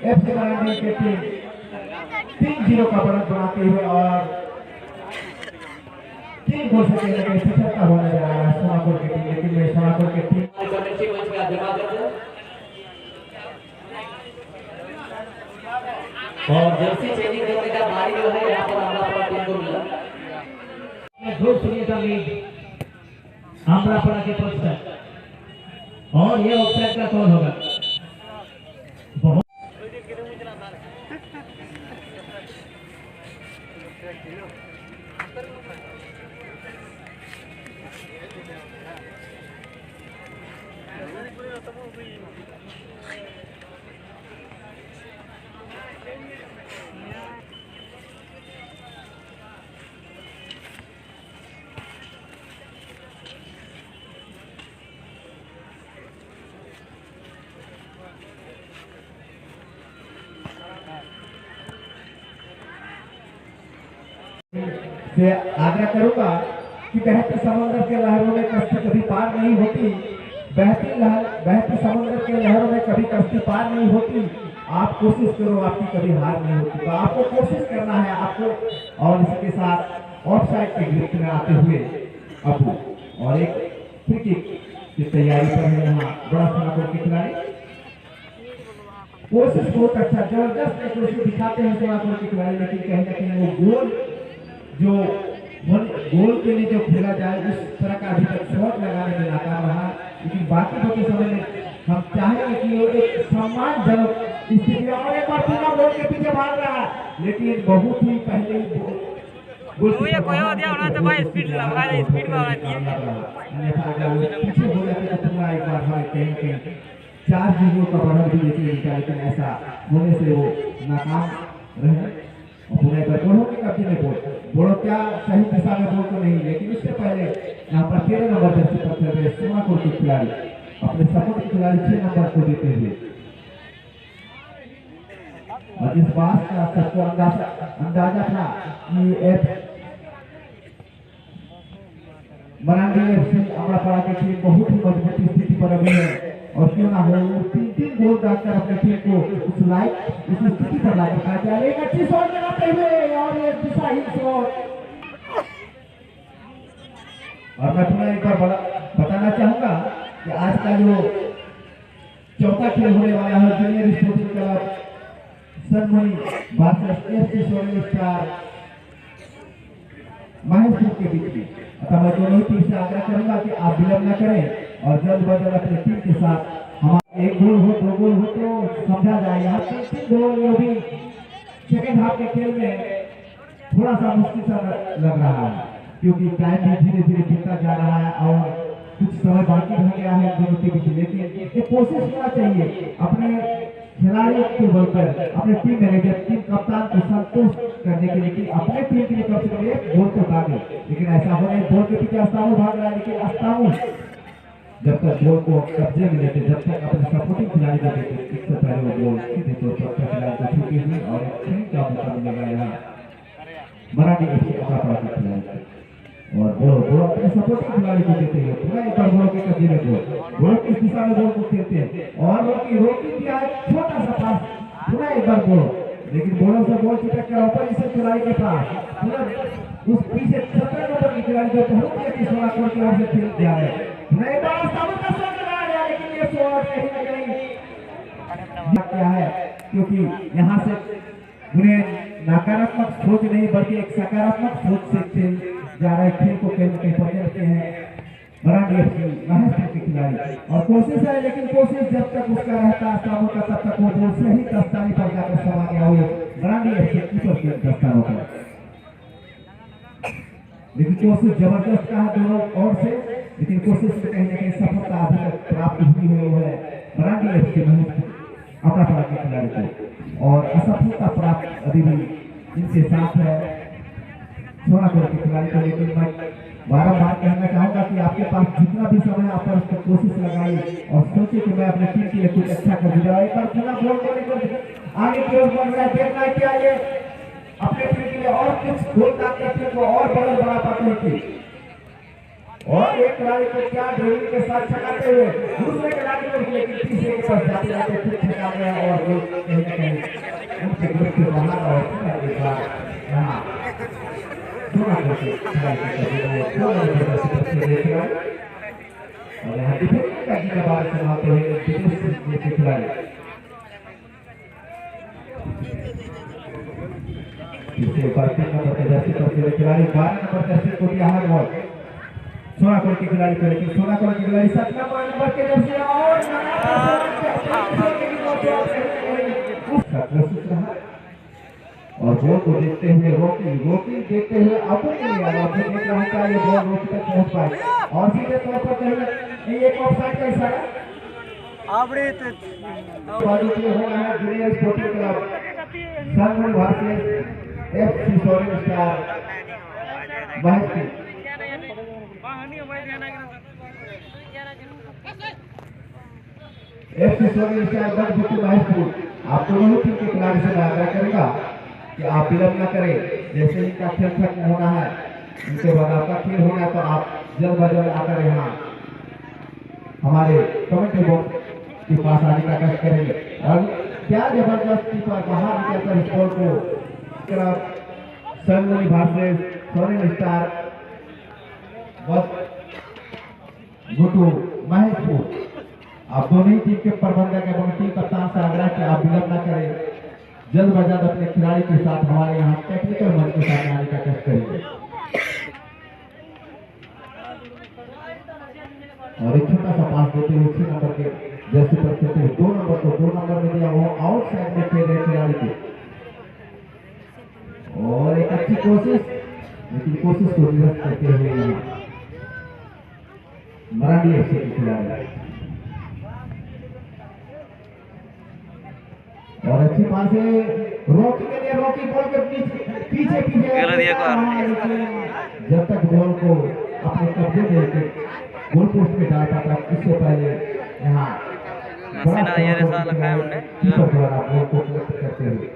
FC Marathi की team 3-0 का बढ़त बनाते हुए और 3 गोल से खेलने के सफलता होने जा रहा है सोनापुर की टीम, लेकिन मैं सोनापुर की टीम और जर्सी चेंजिंग करने का बारी जो है यहाँ पर अमरापुरा टीम को मिला। दो शून्य का लीड अमरापुरा के पक्ष में और ये ऑफसाइड का कॉल होगा। बहुत से आग्रह करूंगा कि बहते समंदर के लहरों में कश्ती कभी पार नहीं होती, बहते समंदर के लहरों में कभी कश्ती पार नहीं होती। आप कोशिश करो, आपकी कभी हार नहीं होती। तो आपको कोशिश करना है आपको। और इसके साथ ऑफसाइड के गिरफ्त में आते हुए अबू और एक फ्री किक की तैयारी पर है यहाँ बड़ा सोनापुर के खिलाड़ी। कोशिश बहुत अच्छा जबरदस्त कोशिश दिखाते हैं सोनापुर के खिलाड़ी, लेकिन कहीं ना कहीं वो गोल जो गोल के लिए जो खेला जाए उस तरह का अभी तक शॉट लगाने में नाकाम रहा। लेकिन बाकी के समय में हम चाहेंगे कि वो एक सम्मानजनक स्थिति और एक बार पूरा गोल के पीछे भाग रहा है, लेकिन बहुत ही पहले ये कोई और दिया होना तो भाई स्पीड लगा दे, स्पीड में होना चाहिए। पीछे हो जाते तो पूरा एक बार हमें कहीं 4 जीवों का बढ़त भी लेकिन ऐसा होने से वो नाकाम रहे। पुणे पर बोलो के कब्जे में बोलो क्या सही दिशा में बोल तो नहीं, लेकिन इससे पहले यहाँ पर 13 नंबर जर्सी पर खेल रहे सोनापुर के खिलाड़ी अपने सपोर्ट के खिलाड़ी 6 नंबर को देते हुए और इस बात का सबको अंदाजा था कि मराठी एफसी अमरापुरा की टीम बहुत ही मजबूत स्थिति पर अभी है और क्यों ना हो 3 गोल डालकर अपने टीम को उस स्थिति पर लाकर रखा जाए। एक अच्छी शॉट लगाते हुए और ये दिशाहीन शॉट। और मैं तुम्हें एक बार बताना चाहूंगा कि आज का जो चौथा खेल होने वाला है junior sporting club Sanmani versus FC Soren star Maheshpur के बीच में। अतः मैं दोनों टीम से आग्रह करूंगा कि आप विलंब न करें और जल्द ब जल्द अपनी टीम के साथ हमारा 1 गोल हो 2 गोल हो तो समझा जाए। यहाँ 3 गोल ये भी सेकेंड हाफ के खेल में थोड़ा सा मुश्किल सा लग रहा है, क्योंकि टाइम भी धीरे धीरे बीतता जा रहा है और कुछ समय बाकी रह गया है दोनों के बीच। लेकिन ये कोशिश करना चाहिए अपने खिलाड़ियों के बल पर, अपने टीम मैनेजर टीम कप्तान को संतुष्ट करने के लिए कि अपने टीम के लिए कम से कम 1 गोल तो भागे। लेकिन ऐसा हो नहीं, गोल के पीछे अस्तामू भाग रहा है, लेकिन अस्तामू जब तक गोल को कब्जे में लेते, जब तक अपने सपोर्टिंग खिलाड़ी को देते, इससे पहले वो गोल सीधे तौर पर खिलाड़ी को छूटी हुई और एक खेल का मौका लगाया मराठी एफसी अमरापुरा के खिलाड़ी और वो अपने सपोर्टिंग खिलाड़ी को देते हैं पूरा एक बार गोल के कब्जे में गोल किस दिशा में गोल को खेलते हैं और रोकी दिया है छोटा सा पास पूरा एक बार गोल, लेकिन गोलों से गोल चिपक कर ऊपर इसे खिलाड़ी के पास पूरा उस पीछे 17 नंबर की खिलाड़ी जो बहुत ही अच्छी सोनापुर की ओर से खेल दिया है। नए बार सामने का शॉट लगाया, लेकिन ये शॉट कहीं ना कहीं क्या है, क्योंकि यहाँ से उन्हें नकारात्मक सोच नहीं बल्कि एक सकारात्मक सोच से खेल जा रहे खेल को कहीं ना कहीं पकड़ते हैं मराठी एफसी महेशपुर के खिलाड़ी। और कोशिश है, लेकिन कोशिश जब तक उसका रहता अस्तामू का तब तक वो गोल सही दस्तानी पर जाकर समा गया हुआ मराठी एफसी कीपर के दस्तानों पर। लेकिन कोशिश जबरदस्त का है दोनों ओर से, लेकिन कोशिश में कहीं ना कहीं सफलता अभी तक प्राप्त हुई है मराठी एफसी अमरापुरा के खिलाड़ी को, और असफलता प्राप्त अभी भी इनके साथ है सोनापुर के खिलाड़ी को। लेकिन मैं बार-बार कहना चाहूंगा कि आपके पास जितना भी समय आप पर कोशिश लगाई और सोचे कि मैं अपने टीम के लिए कुछ अच्छा कर दूंगा। एक बार पूरा गोल करने को आगे की ओर बढ़ रहा है, देखना है क्या ये अपने टीम के लिए और कुछ गोल करके टीम को और बड़ा पाते हैं और एक खिलाड़ी को क्या ड्रिबलिंग के साथ छकाते हुए दूसरे खिलाड़ी को लेकिन तीसरे के पास जाते जाते खुद छका गया और वो कहीं ना कहीं उनके ग्रुप से बाहर और एक बार यहाँ दोनों को और यहाँ डिफेंस का की बात समाते हुए डिफेंस के खिलाड़ी इसके ऊपर 3 नंबर के जर्सी पर खिलाड़ी 12 नंबर जर्सी को दिया है बॉल सोनाकोर के खिलाड़ी को लेकिन सोनाकोर के खिलाड़ी 7 नंबर के जर्सी और बॉल को देखते हुए रोकी देखते हुए अपन के लिए अब देख रहा है क्या ये बॉल रोकी तक पहुंच पाए और सीधे तौर पर कहीं एक ऑफसाइड का इशारा आपड़े बाजू के हो रहा है जूनियर स्पोर्टिंग क्लब संगमन भारतीय एफसी सोरेन स्टार महत्व एफसी सोरेन स्टार बड़भुट्टू महत्व आप दोनों टीम के खिलाड़ी से आग्रह करेगा कि आप विलंब न करें जैसे इनका खेल खत्म होना है उनके बाद आपका खेल होना है तो आप जल्द अज जल्द आकर यहाँ हमारे कमेंट्री बॉक्स के पास आने का कष्ट करेंगे और क्या जबरदस्ती पर बाहर निकलकर इस बॉल को संगमनी भारतीय सोरेन स्टार गुटू महेशपुर आप दोनों ही टीम के प्रबंधक एवं टीम कप्तान से आग्रह कि आप विलंब न करें जल्द ब जल्द अपने खिलाड़ी के साथ हमारे यहाँ टेक्निकल मंच के सामने आने का कष्ट करेंगे और एक छोटा सा पास देते हुए 6 नंबर के जर्सी पर खेलते हुए 2 नंबर को 2 नंबर में दिया वो आउटसाइड में खेल रहे खिलाड़ी को और एक अच्छी कोशिश लेकिन कोशिश को निरस्त करते हुए यहाँ मराठी एफसी के खिलाड़ी और अच्छी पास है रॉकी के लिए रॉकी बॉल के पीछे जब तक बॉल को अपने कब्जे में लेके गोल पोस्ट पे डालता था इससे पहले यहाँ द्वारा बॉल को कलेक्ट करते हुए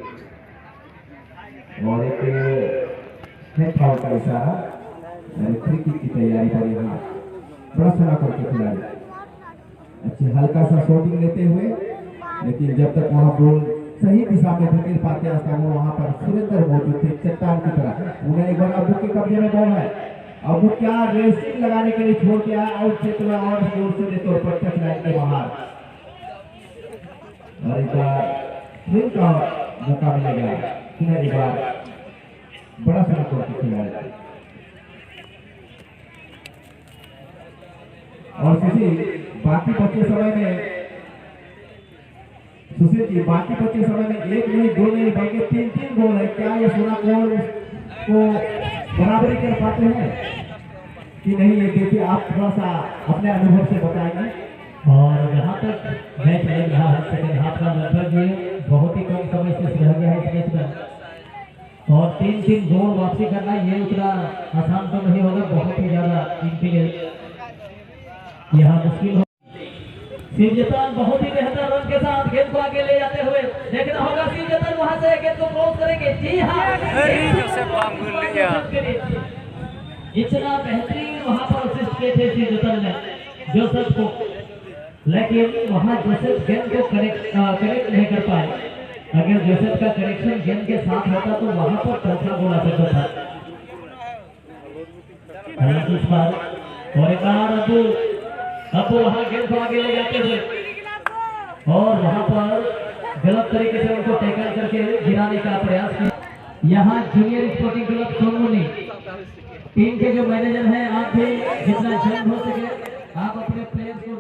और एक फाउल का इशारा फ्री किक की तैयारी पर यहाँ बड़ा सोना करके खिलाड़ी अच्छी हल्का सा शॉटिंग लेते हुए लेकिन जब तक वहाँ बॉल सही दिशा में धकेल पाते हैं वो वहाँ पर सुरेंद्र मौजूद थे चट्टान की तरह उन्हें एक बार अबू के कब्जे में बॉल है अब वो क्या रेसिंग लगाने के लिए छोड़ दिया आउट क्षेत्र में और जोर से तौर पर टच लाइन के बाहर और एक बार फिर का मौका मिलेगा पुनः एक बार बड़ा सोना करके खिलाड़ी और बाकी बचे समय में सुशील जी बाकी बचे समय में 1 नहीं 2 नहीं बल्कि 3 गोल है क्या ये सोना गोल को बराबरी कर पाते हैं कि नहीं ये देखिए आप थोड़ा सा अपने अनुभव से बताएंगे और जहाँ तक मैच चल रहा है सेकंड हाफ का लगभग ये बहुत ही कम समय से रह गया है इस मैच में और 3 गोल वापसी करना ये उतना आसान तो नहीं होगा बहुत ही ज्यादा इनके लिए यहाँ मुश्किल हो शिवजतन बहुत ही बेहतर रन के साथ गेंद को आगे ले जाते हुए देखना होगा शिवजतन वहां से गेंद को क्रॉस करेंगे जी हाँ इतना बेहतरीन वहां पर असिस्ट किए थे शिवजतन ने जोसेफ को लेकिन वहां जोसेफ गेंद को करेक्ट नहीं कर पाए अगर जोसेफ का करेक्शन गेंद के साथ होता तो वहां पर चौथा गोल आ सकता था और एक बार अब वहां गेंद को आगे ले जाते हुए और वहां पर गलत तरीके से उनको टैकल करके गिराने का प्रयास किया यहाँ जूनियर स्पोर्टिंग क्लब सोनमुनी टीम के जो मैनेजर हैं आप भी जितना जल्द हो सके आप अपने प्लेयर्स को